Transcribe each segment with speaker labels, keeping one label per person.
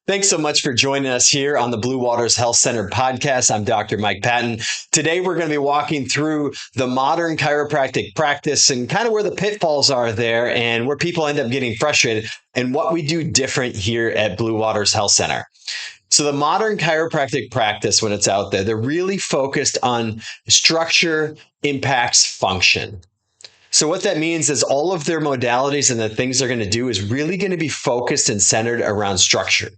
Speaker 1: Thanks so much for joining us here on the Blue Waters Health Center podcast. I'm Dr. Mike Patten. Today, we're going to be walking through the modern chiropractic practice and kind of where the pitfalls are there and where people end up getting frustrated and what we do different here at Blue Waters Health Center. So the modern chiropractic practice, when it's out there, they're really focused on structure impacts function. So what that means is all of their modalities and the things they're going to do is really going to be focused and centered around structure,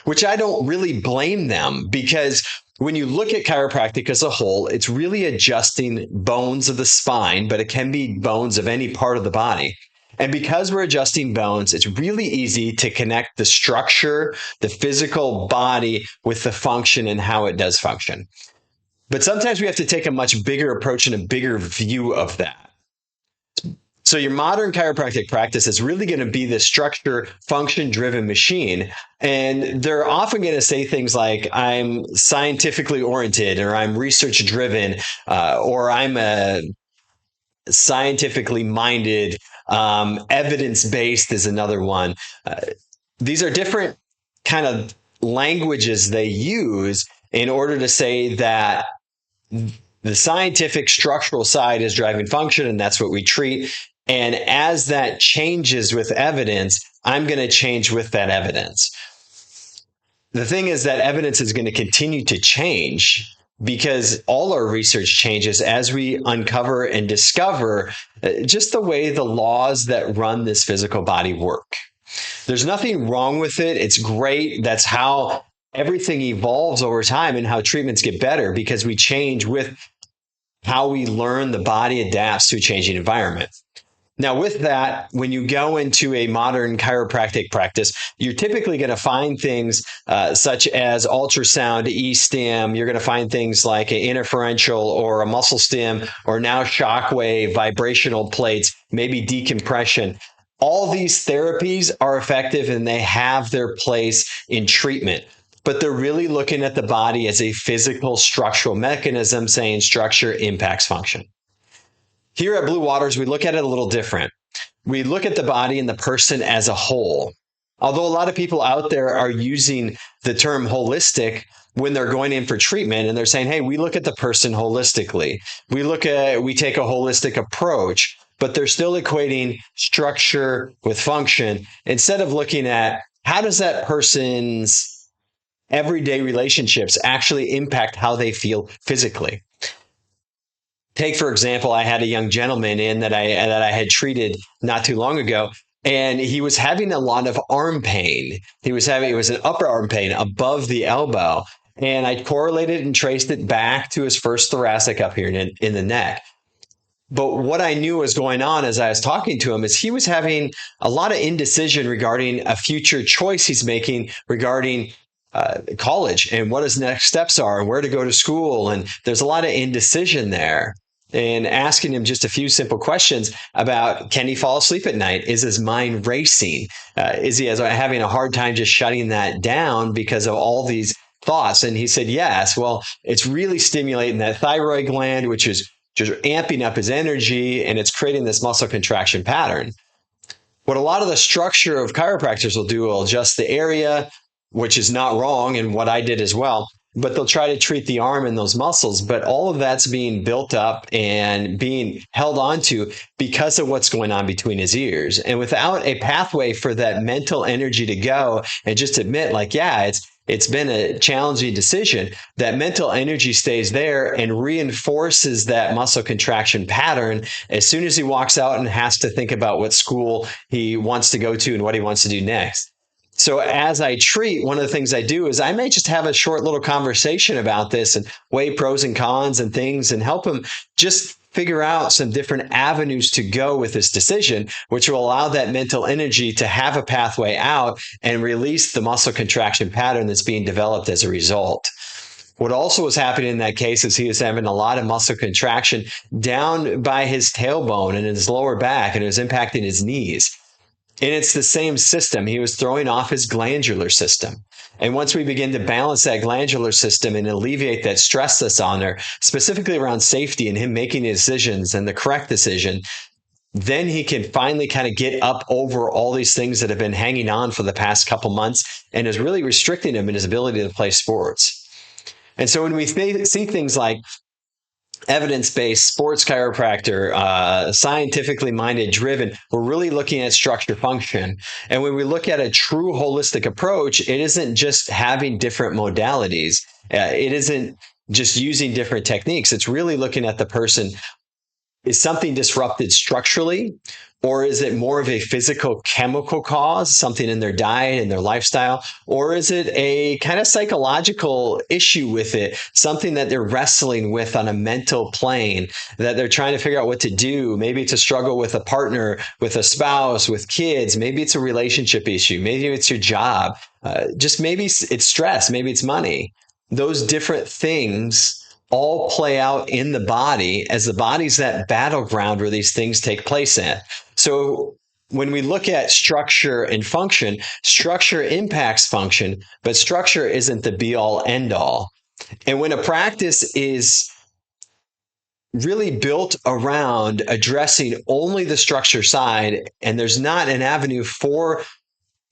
Speaker 1: which I don't really blame them, because when you look at chiropractic as a whole, it's really adjusting bones of the spine, but it can be bones of any part of the body. And because we're adjusting bones, it's really easy to connect the structure, the physical body, with the function and how it does function. But sometimes we have to take a much bigger approach and a bigger view of that. So your modern chiropractic practice is really going to be the structure function driven machine. And they're often going to say things like, I'm scientifically oriented, or I'm research driven, or I'm a scientifically minded, evidence based is another one. These are different kind of languages they use in order to say that the scientific structural side is driving function, and that's what we treat. And as that changes with evidence, I'm going to change with that evidence. The thing is that evidence is going to continue to change because all our research changes as we uncover and discover just the way the laws that run this physical body work. There's nothing wrong with it. It's great. That's how everything evolves over time and how treatments get better, because we change with how we learn the body adapts to a changing environment. Now, with that, when you go into a modern chiropractic practice, you're typically going to find things such as ultrasound, E-stim. You're going to find things like an interferential or a muscle stim, or now shockwave, vibrational plates, maybe decompression. All these therapies are effective and they have their place in treatment. But they're really looking at the body as a physical structural mechanism, saying structure impacts function. Here at Blue Waters, we look at it a little different. We look at the body and the person as a whole. Although a lot of people out there are using the term holistic when they're going in for treatment, and they're saying, hey, we look at the person holistically. We take a holistic approach, but they're still equating structure with function instead of looking at how does that person's everyday relationships actually impact how they feel physically. Take, for example, I had a young gentleman in that I had treated not too long ago, and he was having a lot of arm pain. It was an upper arm pain above the elbow, and I correlated and traced it back to his first thoracic up here in the neck. But what I knew was going on as I was talking to him is he was having a lot of indecision regarding a future choice he's making regarding college and what his next steps are and where to go to school. And there's a lot of indecision there. And asking him just a few simple questions about, can he fall asleep at night? Is his mind racing? Is he having a hard time just shutting that down because of all these thoughts? And he said, yes. Well, it's really stimulating that thyroid gland, which is just amping up his energy, and it's creating this muscle contraction pattern. What a lot of the structure of chiropractors will do will adjust the area, which is not wrong, and what I did as well. But they'll try to treat the arm and those muscles, but all of that's being built up and being held onto because of what's going on between his ears. And without a pathway for that mental energy to go and just admit, like, yeah, it's been a challenging decision, that mental energy stays there and reinforces that muscle contraction pattern as soon as he walks out and has to think about what school he wants to go to and what he wants to do next. So as I treat, one of the things I do is I may just have a short little conversation about this and weigh pros and cons and things and help him just figure out some different avenues to go with this decision, which will allow that mental energy to have a pathway out and release the muscle contraction pattern that's being developed as a result. What also was happening in that case is he was having a lot of muscle contraction down by his tailbone and his lower back, and it was impacting his knees. And it's the same system. He was throwing off his glandular system. And once we begin to balance that glandular system and alleviate that stress that's on there, specifically around safety and him making decisions and the correct decision, then he can finally kind of get up over all these things that have been hanging on for the past couple months and is really restricting him in his ability to play sports. And so when we see things like evidence-based sports chiropractor, scientifically minded, driven, we're really looking at structure function. And when we look at a true holistic approach, it isn't just having different modalities. It isn't just using different techniques. It's really looking at the person. Is something disrupted structurally, or is it more of a physical chemical cause, something in their diet and their lifestyle? Or is it a kind of psychological issue with it, something that they're wrestling with on a mental plane that they're trying to figure out what to do? Maybe it's a struggle with a partner, with a spouse, with kids. Maybe it's a relationship issue. Maybe it's your job. Just maybe it's stress. Maybe it's money. Those different things all play out in the body, as the body's that battleground where these things take place in. So when we look at structure and function, structure impacts function, but structure isn't the be all end all. And when a practice is really built around addressing only the structure side, and there's not an avenue for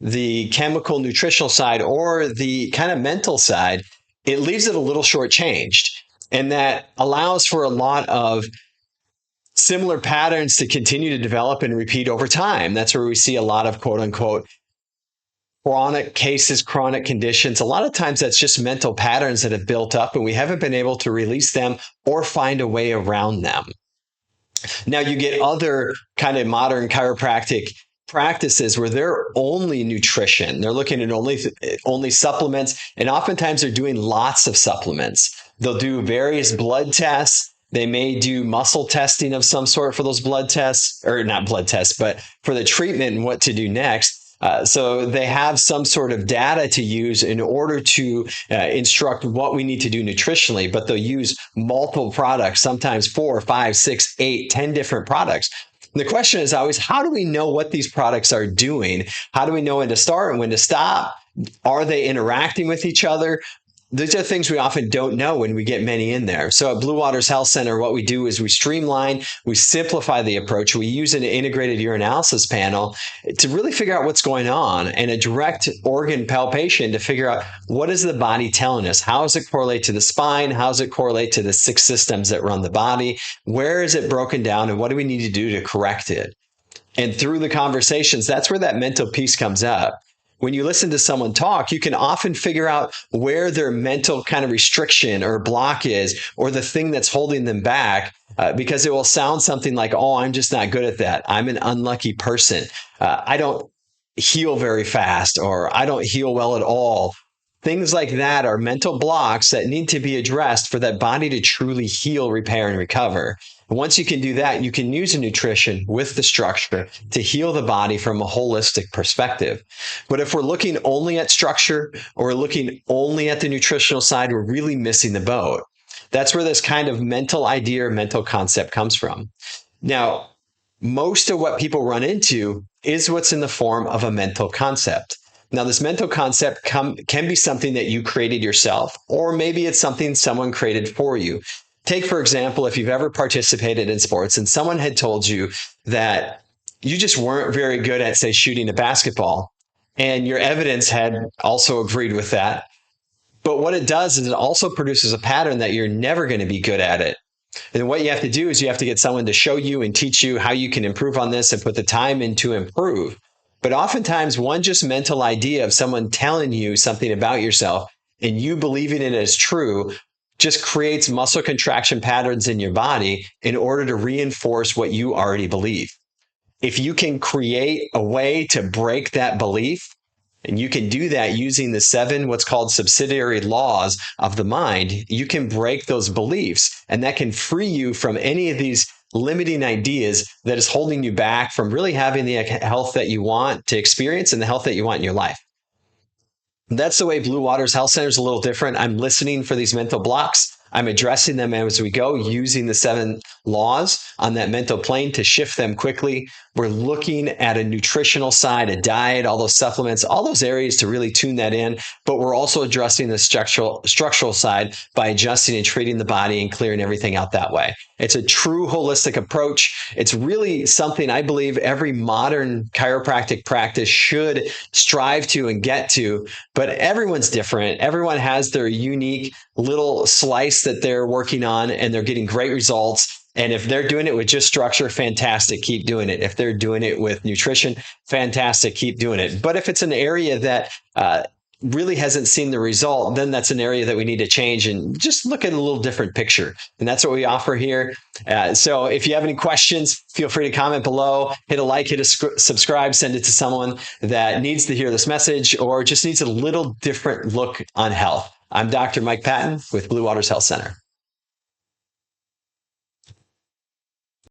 Speaker 1: the chemical nutritional side or the kind of mental side, it leaves it a little shortchanged. And that allows for a lot of similar patterns to continue to develop and repeat over time. That's where we see a lot of quote unquote chronic cases, chronic conditions. A lot of times that's just mental patterns that have built up and we haven't been able to release them or find a way around them. Now you get other kind of modern chiropractic practices where they're only nutrition. They're looking at only supplements, and oftentimes they're doing lots of supplements. They'll do various blood tests. They may do muscle testing of some sort for those blood tests, or not blood tests, but for the treatment and what to do next. So they have some sort of data to use in order to instruct what we need to do nutritionally, but they'll use multiple products, sometimes 4, 5, 6, 8, 10 different products. The question is always, how do we know what these products are doing? How do we know when to start and when to stop? Are they interacting with each other? These are things we often don't know when we get many in there. So at Blue Waters Health Center, what we do is we streamline, we simplify the approach. We use an integrated urinalysis panel to really figure out what's going on, and a direct organ palpation to figure out what is the body telling us? How does it correlate to the spine? How does it correlate to the 6 systems that run the body? Where is it broken down, and what do we need to do to correct it? And through the conversations, that's where that mental piece comes up. When you listen to someone talk, you can often figure out where their mental kind of restriction or block is, or the thing that's holding them back, because it will sound something like, oh, I'm just not good at that. I'm an unlucky person. I don't heal very fast, or I don't heal well at all. Things like that are mental blocks that need to be addressed for that body to truly heal, repair, and recover. And once you can do that, you can use a nutrition with the structure to heal the body from a holistic perspective. But if we're looking only at structure, or we're looking only at the nutritional side, we're really missing the boat. That's where this kind of mental idea or mental concept comes from. Now, most of what people run into is what's in the form of a mental concept. Now, this mental concept can be something that you created yourself, or maybe it's something someone created for you. Take, for example, if you've ever participated in sports and someone had told you that you just weren't very good at, say, shooting a basketball, and your evidence had also agreed with that. But what it does is it also produces a pattern that you're never going to be good at it. And what you have to do is you have to get someone to show you and teach you how you can improve on this and put the time in to improve. But oftentimes, one just mental idea of someone telling you something about yourself and you believing it as true just creates muscle contraction patterns in your body in order to reinforce what you already believe. If you can create a way to break that belief, and you can do that using the 7 what's called subsidiary laws of the mind, you can break those beliefs, and that can free you from any of these limiting ideas that is holding you back from really having the health that you want to experience and the health that you want in your life. That's the way Blue Waters Health Center is a little different. I'm listening for these mental blocks. I'm addressing them as we go, using the 7 laws on that mental plane to shift them quickly. We're looking at a nutritional side, a diet, all those supplements, all those areas to really tune that in. But we're also addressing the structural side by adjusting and treating the body and clearing everything out that way. It's a true holistic approach. It's really something I believe every modern chiropractic practice should strive to and get to, but everyone's different. Everyone has their unique little slice that they're working on, and they're getting great results. And if they're doing it with just structure, fantastic, keep doing it. If they're doing it with nutrition, fantastic, keep doing it. But if it's an area that really hasn't seen the result, then that's an area that we need to change and just look at a little different picture. And that's what we offer here. So if you have any questions, feel free to comment below, hit a like, hit a subscribe, send it to someone that needs to hear this message or just needs a little different look on health. I'm Dr. Mike Patten with Blue Waters Health Center.